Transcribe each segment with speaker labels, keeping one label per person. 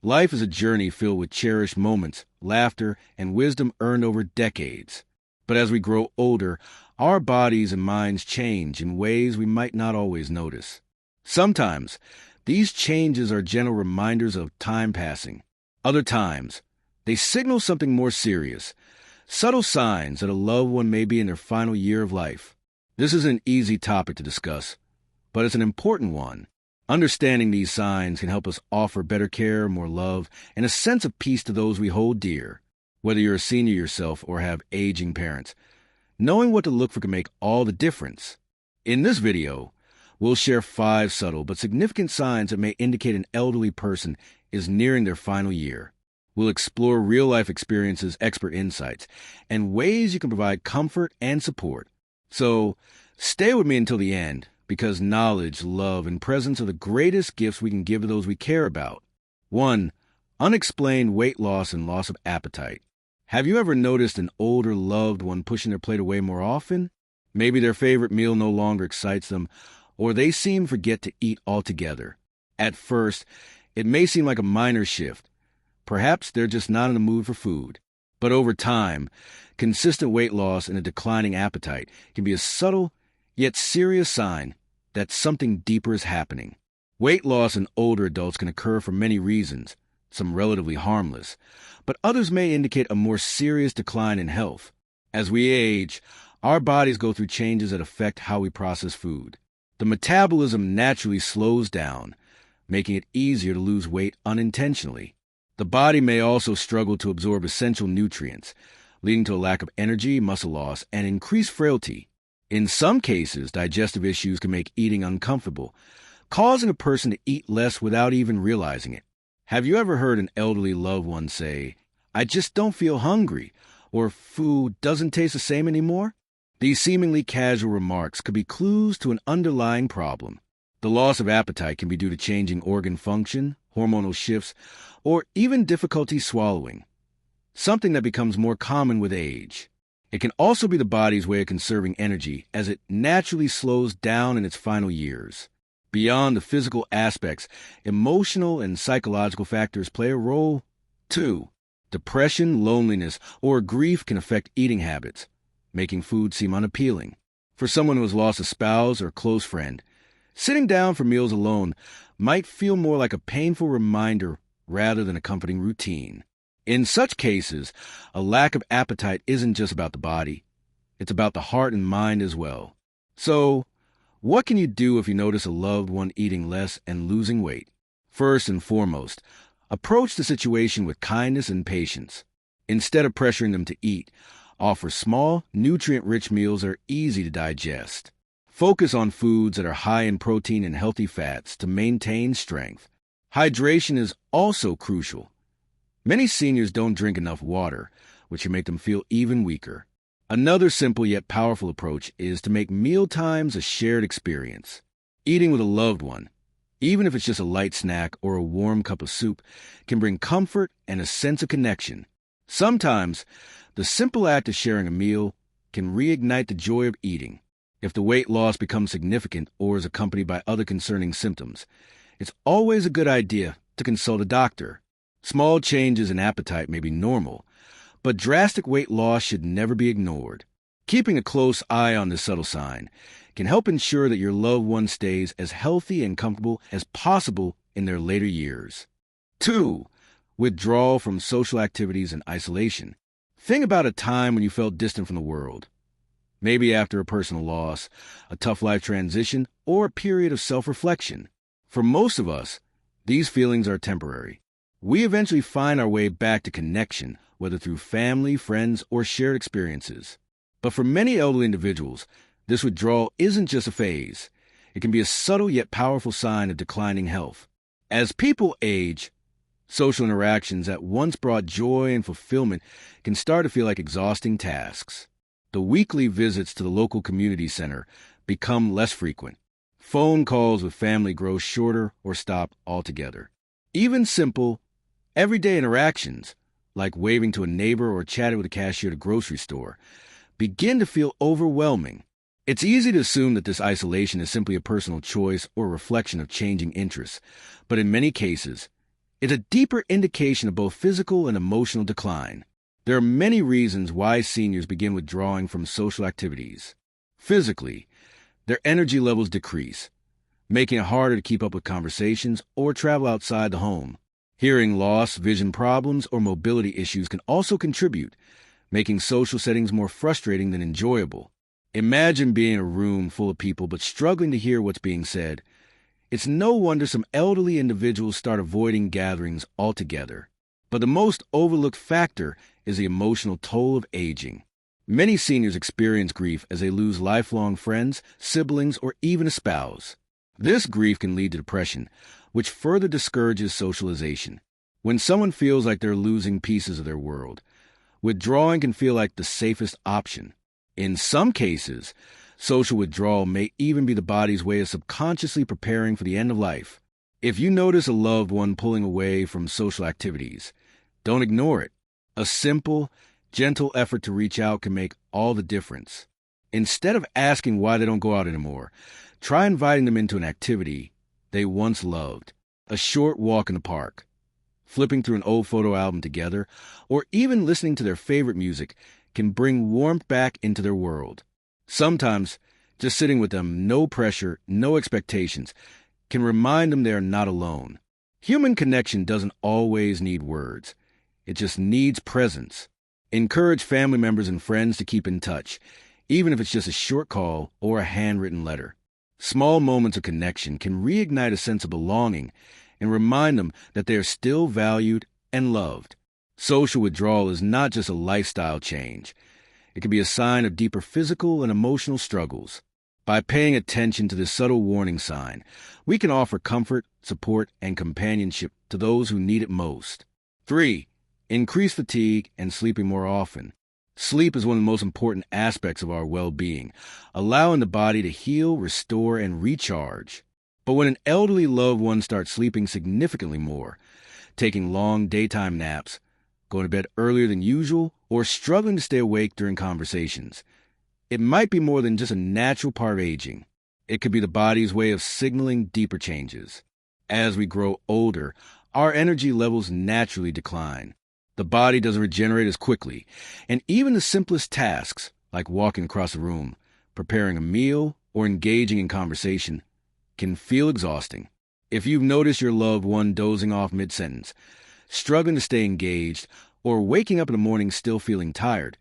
Speaker 1: Life is a journey filled with cherished moments, laughter, and wisdom earned over decades. But as we grow older, our bodies and minds change in ways we might not always notice. Sometimes, these changes are gentle reminders of time passing. Other times, they signal something more serious, subtle signs that a loved one may be in their final year of life. This is an easy topic to discuss, but it's an important one. Understanding these signs can help us offer better care, more love, and a sense of peace to those we hold dear. Whether you're a senior yourself or have aging parents, knowing what to look for can make all the difference. In this video, we'll share 5 subtle but significant signs that may indicate an elderly person is nearing their final year. We'll explore real-life experiences, expert insights, and ways you can provide comfort and support. So, stay with me until the end, because knowledge, love, and presence are the greatest gifts we can give to those we care about. 1. Unexplained weight loss and loss of appetite. Have you ever noticed an older loved one pushing their plate away more often? Maybe their favorite meal no longer excites them, or they seem to forget to eat altogether. At first, it may seem like a minor shift. Perhaps they're just not in the mood for food. But over time, consistent weight loss and a declining appetite can be a subtle yet serious sign that something deeper is happening. Weight loss in older adults can occur for many reasons, some relatively harmless, but others may indicate a more serious decline in health. As we age, our bodies go through changes that affect how we process food. The metabolism naturally slows down, making it easier to lose weight unintentionally. The body may also struggle to absorb essential nutrients, leading to a lack of energy, muscle loss, and increased frailty. In some cases, digestive issues can make eating uncomfortable, causing a person to eat less without even realizing it. Have you ever heard an elderly loved one say, "I just don't feel hungry," or "food doesn't taste the same anymore"? These seemingly casual remarks could be clues to an underlying problem. The loss of appetite can be due to changing organ function, hormonal shifts, or even difficulty swallowing, something that becomes more common with age. It can also be the body's way of conserving energy as it naturally slows down in its final years. Beyond the physical aspects, emotional and psychological factors play a role, too. Depression, loneliness, or grief can affect eating habits, making food seem unappealing. For someone who has lost a spouse or close friend, sitting down for meals alone might feel more like a painful reminder rather than a comforting routine. In such cases, a lack of appetite isn't just about the body. It's about the heart and mind as well. So, what can you do if you notice a loved one eating less and losing weight? First and foremost, approach the situation with kindness and patience. Instead of pressuring them to eat, offer small, nutrient-rich meals that are easy to digest. Focus on foods that are high in protein and healthy fats to maintain strength. Hydration is also crucial. Many seniors don't drink enough water, which can make them feel even weaker. Another simple yet powerful approach is to make meal times a shared experience. Eating with a loved one, even if it's just a light snack or a warm cup of soup, can bring comfort and a sense of connection. Sometimes, the simple act of sharing a meal can reignite the joy of eating. If the weight loss becomes significant or is accompanied by other concerning symptoms, it's always a good idea to consult a doctor. Small changes in appetite may be normal, but drastic weight loss should never be ignored. Keeping a close eye on this subtle sign can help ensure that your loved one stays as healthy and comfortable as possible in their later years. 2. Withdrawal from social activities and isolation. Think about a time when you felt distant from the world. Maybe after a personal loss, a tough life transition, or a period of self-reflection. For most of us, these feelings are temporary. We eventually find our way back to connection, whether through family, friends, or shared experiences. But for many elderly individuals, this withdrawal isn't just a phase. It can be a subtle yet powerful sign of declining health. As people age, social interactions that once brought joy and fulfillment can start to feel like exhausting tasks. The weekly visits to the local community center become less frequent. Phone calls with family grow shorter or stop altogether. Even simple, everyday interactions, like waving to a neighbor or chatting with a cashier at a grocery store, begin to feel overwhelming. It's easy to assume that this isolation is simply a personal choice or a reflection of changing interests, but in many cases, It's a deeper indication of both physical and emotional decline. There are many reasons why seniors begin withdrawing from social activities. Physically, their energy levels decrease, making it harder to keep up with conversations or travel outside the home. Hearing loss, vision problems, or mobility issues can also contribute, making social settings more frustrating than enjoyable. Imagine being in a room full of people but struggling to hear what's being said. It's no wonder some elderly individuals start avoiding gatherings altogether. But the most overlooked factor is the emotional toll of aging. Many seniors experience grief as they lose lifelong friends, siblings, or even a spouse. This grief can lead to depression, which further discourages socialization. When someone feels like they're losing pieces of their world, withdrawing can feel like the safest option. In some cases, social withdrawal may even be the body's way of subconsciously preparing for the end of life. If you notice a loved one pulling away from social activities, don't ignore it. A simple, gentle effort to reach out can make all the difference. Instead of asking why they don't go out anymore, try inviting them into an activity they once loved. A short walk in the park, flipping through an old photo album together, or even listening to their favorite music can bring warmth back into their world. Sometimes, just sitting with them, no pressure, no expectations, can remind them they are not alone. Human connection doesn't always need words. It just needs presence. Encourage family members and friends to keep in touch, even if it's just a short call or a handwritten letter. Small moments of connection can reignite a sense of belonging and remind them that they are still valued and loved. Social withdrawal is not just a lifestyle change. It can be a sign of deeper physical and emotional struggles. By paying attention to this subtle warning sign, we can offer comfort, support, and companionship to those who need it most. 3. Increase fatigue and sleeping more often. Sleep is one of the most important aspects of our well-being, allowing the body to heal, restore, and recharge. But when an elderly loved one starts sleeping significantly more, taking long daytime naps, going to bed earlier than usual, or struggling to stay awake during conversations, it might be more than just a natural part of aging. It could be the body's way of signaling deeper changes. As we grow older, our energy levels naturally decline. The body doesn't regenerate as quickly, and even the simplest tasks, like walking across a room, preparing a meal, or engaging in conversation, can feel exhausting. If you've noticed your loved one dozing off mid-sentence, struggling to stay engaged, or waking up in the morning still feeling tired,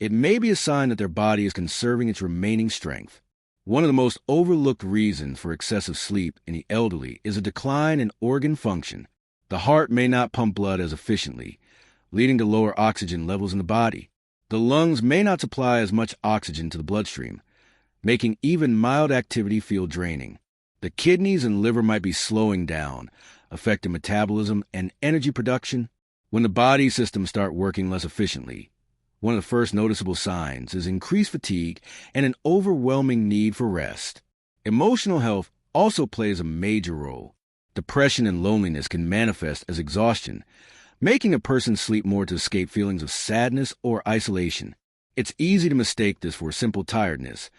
Speaker 1: it may be a sign that their body is conserving its remaining strength. One of the most overlooked reasons for excessive sleep in the elderly is a decline in organ function. The heart may not pump blood as efficiently, leading to lower oxygen levels in the body. The lungs may not supply as much oxygen to the bloodstream, making even mild activity feel draining. The kidneys and liver might be slowing down, affecting metabolism and energy production. When the body systems start working less efficiently, one of the first noticeable signs is increased fatigue and an overwhelming need for rest. Emotional health also plays a major role. Depression and loneliness can manifest as exhaustion, making a person sleep more to escape feelings of sadness or isolation. It's easy to mistake this for simple tiredness,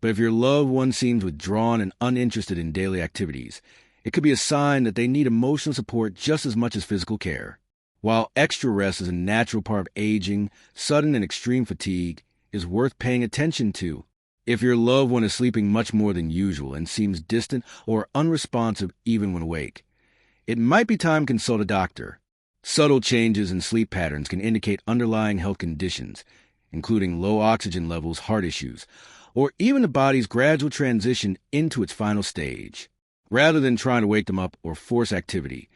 Speaker 1: but if your loved one seems withdrawn and uninterested in daily activities, it could be a sign that they need emotional support just as much as physical care. While extra rest is a natural part of aging, sudden and extreme fatigue is worth paying attention to. If your loved one is sleeping much more than usual and seems distant or unresponsive even when awake, it might be time to consult a doctor. Subtle changes in sleep patterns can indicate underlying health conditions, including low oxygen levels, heart issues, or even the body's gradual transition into its final stage. Rather than trying to wake them up or force activity,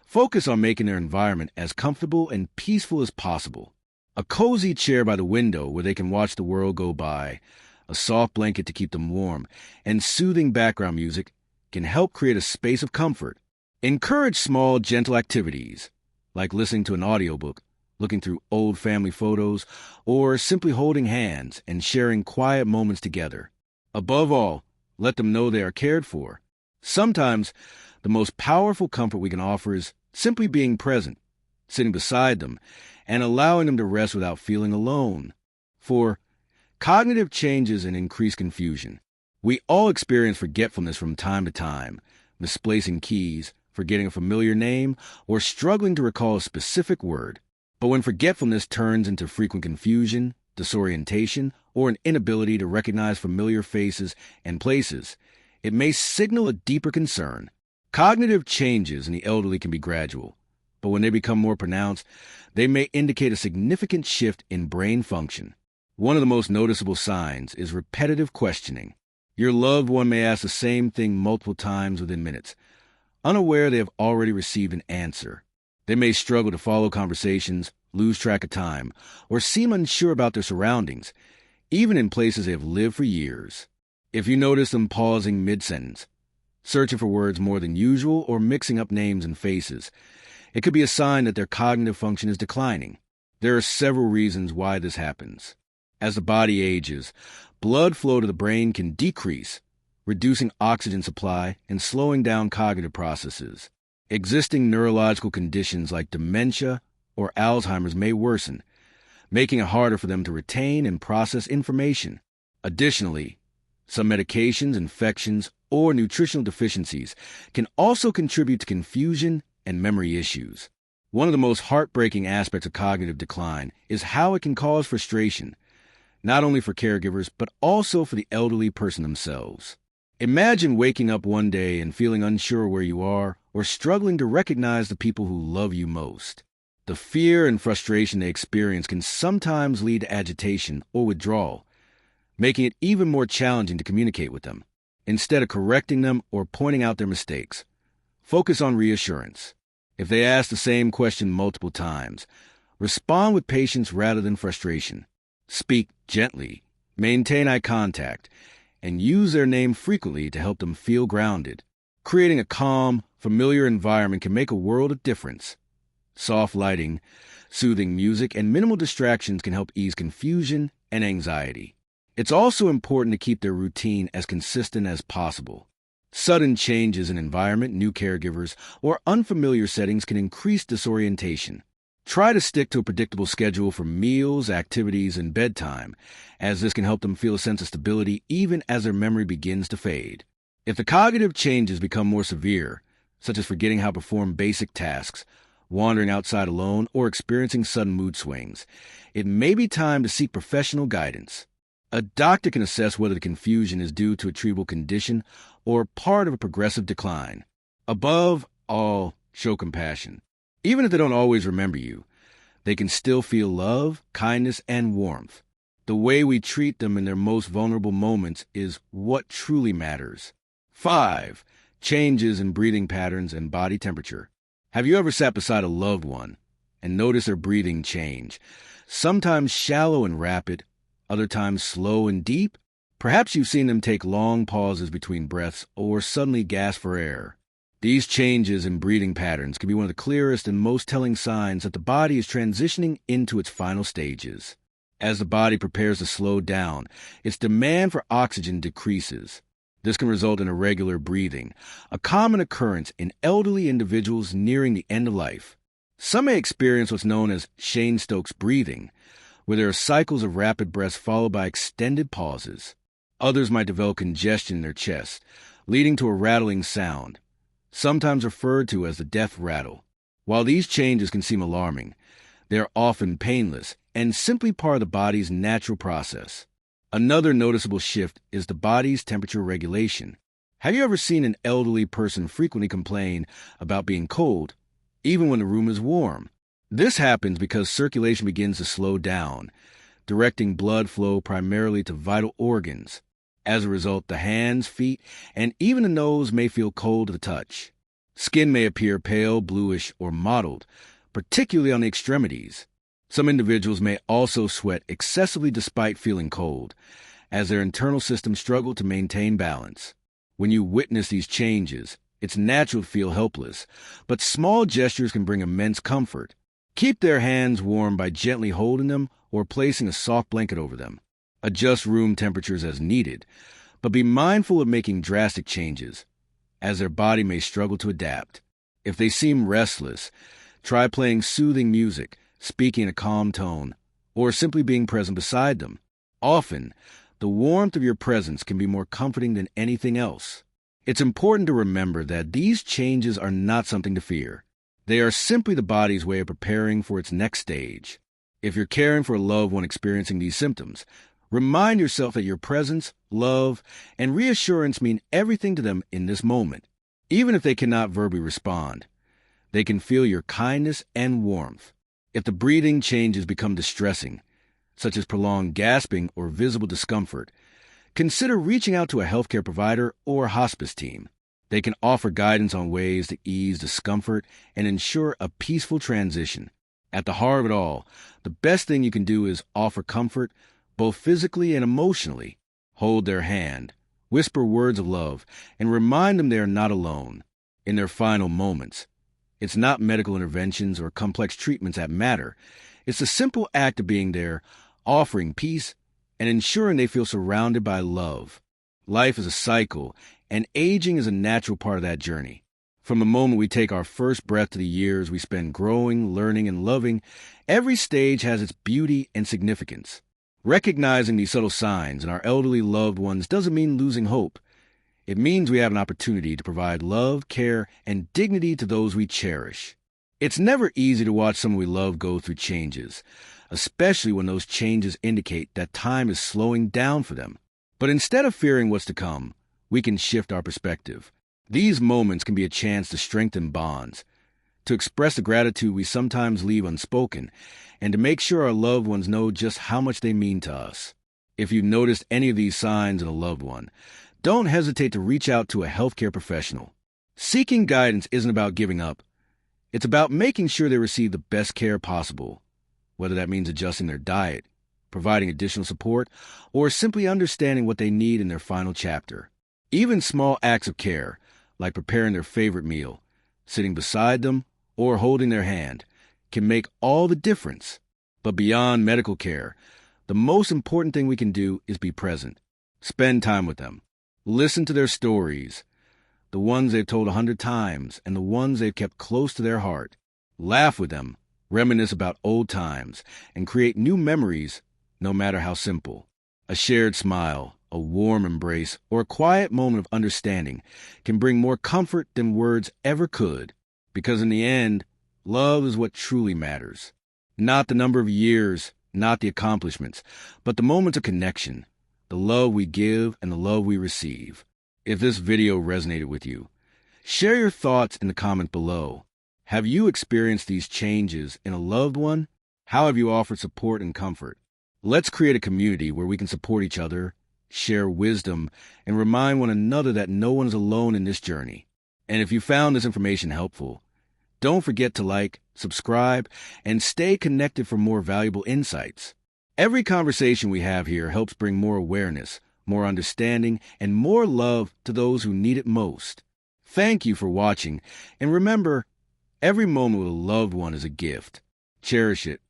Speaker 1: focus on making their environment as comfortable and peaceful as possible. A cozy chair by the window where they can watch the world go by, a soft blanket to keep them warm, and soothing background music can help create a space of comfort. Encourage small, gentle activities, like listening to an audiobook, looking through old family photos, or simply holding hands and sharing quiet moments together. Above all, let them know they are cared for. Sometimes, the most powerful comfort we can offer is simply being present, sitting beside them, and allowing them to rest without feeling alone. For cognitive changes and increased confusion. We all experience forgetfulness from time to time, misplacing keys, forgetting a familiar name, or struggling to recall a specific word. But when forgetfulness turns into frequent confusion, disorientation, or an inability to recognize familiar faces and places, it may signal a deeper concern. Cognitive changes in the elderly can be gradual, but when they become more pronounced, they may indicate a significant shift in brain function. One of the most noticeable signs is repetitive questioning. Your loved one may ask the same thing multiple times within minutes, unaware they have already received an answer. They may struggle to follow conversations, lose track of time, or seem unsure about their surroundings, even in places they have lived for years. If you notice them pausing mid-sentence, searching for words more than usual, or mixing up names and faces, it could be a sign that their cognitive function is declining. There are several reasons why this happens. As the body ages, blood flow to the brain can decrease, reducing oxygen supply and slowing down cognitive processes. Existing neurological conditions like dementia or Alzheimer's may worsen, making it harder for them to retain and process information. Additionally, some medications, infections, or nutritional deficiencies can also contribute to confusion and memory issues. One of the most heartbreaking aspects of cognitive decline is how it can cause frustration, not only for caregivers, but also for the elderly person themselves. Imagine waking up one day and feeling unsure where you are, or struggling to recognize the people who love you most. The fear and frustration they experience can sometimes lead to agitation or withdrawal, making it even more challenging to communicate with them. Instead of correcting them or pointing out their mistakes, focus on reassurance. If they ask the same question multiple times, respond with patience rather than frustration. Speak gently, maintain eye contact, and use their name frequently to help them feel grounded. Creating a calm, familiar environment can make a world of difference. Soft lighting, soothing music, and minimal distractions can help ease confusion and anxiety. It's also important to keep their routine as consistent as possible. Sudden changes in environment, new caregivers, or unfamiliar settings can increase disorientation. Try to stick to a predictable schedule for meals, activities, and bedtime, as this can help them feel a sense of stability even as their memory begins to fade. If the cognitive changes become more severe, such as forgetting how to perform basic tasks, wandering outside alone, or experiencing sudden mood swings, it may be time to seek professional guidance. A doctor can assess whether the confusion is due to a treatable condition or part of a progressive decline. Above all, show compassion. Even if they don't always remember you, they can still feel love, kindness, and warmth. The way we treat them in their most vulnerable moments is what truly matters. 5. Changes in breathing patterns and body temperature. Have you ever sat beside a loved one and noticed their breathing change? Sometimes shallow and rapid, other times slow and deep. Perhaps you've seen them take long pauses between breaths or suddenly gasp for air. These changes in breathing patterns can be one of the clearest and most telling signs that the body is transitioning into its final stages. As the body prepares to slow down, its demand for oxygen decreases. This can result in irregular breathing, a common occurrence in elderly individuals nearing the end of life. Some may experience what's known as Cheyne-Stokes breathing, where there are cycles of rapid breaths followed by extended pauses. Others might develop congestion in their chest, leading to a rattling sound, sometimes referred to as the death rattle. While these changes can seem alarming, they are often painless and simply part of the body's natural process. Another noticeable shift is the body's temperature regulation. Have you ever seen an elderly person frequently complain about being cold, even when the room is warm? This happens because circulation begins to slow down, directing blood flow primarily to vital organs. As a result, the hands, feet, and even the nose may feel cold to the touch. Skin may appear pale, bluish, or mottled, particularly on the extremities. Some individuals may also sweat excessively despite feeling cold, as their internal systems struggle to maintain balance. When you witness these changes, it's natural to feel helpless, but small gestures can bring immense comfort. Keep their hands warm by gently holding them or placing a soft blanket over them. Adjust room temperatures as needed, but be mindful of making drastic changes, as their body may struggle to adapt. If they seem restless, try playing soothing music, speaking in a calm tone, or simply being present beside them. Often, the warmth of your presence can be more comforting than anything else. It's important to remember that these changes are not something to fear. They are simply the body's way of preparing for its next stage. If you're caring for a loved one experiencing these symptoms, remind yourself that your presence, love, and reassurance mean everything to them in this moment. Even if they cannot verbally respond, they can feel your kindness and warmth. If the breathing changes become distressing, such as prolonged gasping or visible discomfort, consider reaching out to a healthcare provider or hospice team. They can offer guidance on ways to ease discomfort and ensure a peaceful transition. At the heart of it all, the best thing you can do is offer comfort, both physically and emotionally. Hold their hand, whisper words of love, and remind them they are not alone in their final moments. It's not medical interventions or complex treatments that matter. It's the simple act of being there, offering peace, and ensuring they feel surrounded by love. Life is a cycle, and aging is a natural part of that journey. From the moment we take our first breath to the years we spend growing, learning, and loving, every stage has its beauty and significance. Recognizing these subtle signs in our elderly loved ones doesn't mean losing hope. It means we have an opportunity to provide love, care, and dignity to those we cherish. It's never easy to watch someone we love go through changes, especially when those changes indicate that time is slowing down for them. But instead of fearing what's to come, we can shift our perspective. These moments can be a chance to strengthen bonds, to express the gratitude we sometimes leave unspoken, and to make sure our loved ones know just how much they mean to us. If you've noticed any of these signs in a loved one, don't hesitate to reach out to a healthcare professional. Seeking guidance isn't about giving up. It's about making sure they receive the best care possible, whether that means adjusting their diet, providing additional support, or simply understanding what they need in their final chapter. Even small acts of care, like preparing their favorite meal, sitting beside them, or holding their hand, can make all the difference. But beyond medical care, the most important thing we can do is be present. Spend time with them. Listen to their stories, the ones they've told 100 times and the ones they've kept close to their heart. Laugh with them, reminisce about old times, and create new memories, no matter how simple. A shared smile, a warm embrace, or a quiet moment of understanding can bring more comfort than words ever could. Because in the end, love is what truly matters. Not the number of years, not the accomplishments, but the moments of connection, the love we give and the love we receive. If this video resonated with you, share your thoughts in the comment below. Have you experienced these changes in a loved one? How have you offered support and comfort? Let's create a community where we can support each other, share wisdom, and remind one another that no one is alone in this journey. And if you found this information helpful, don't forget to like, subscribe, and stay connected for more valuable insights. Every conversation we have here helps bring more awareness, more understanding, and more love to those who need it most. Thank you for watching, and remember, every moment with a loved one is a gift. Cherish it,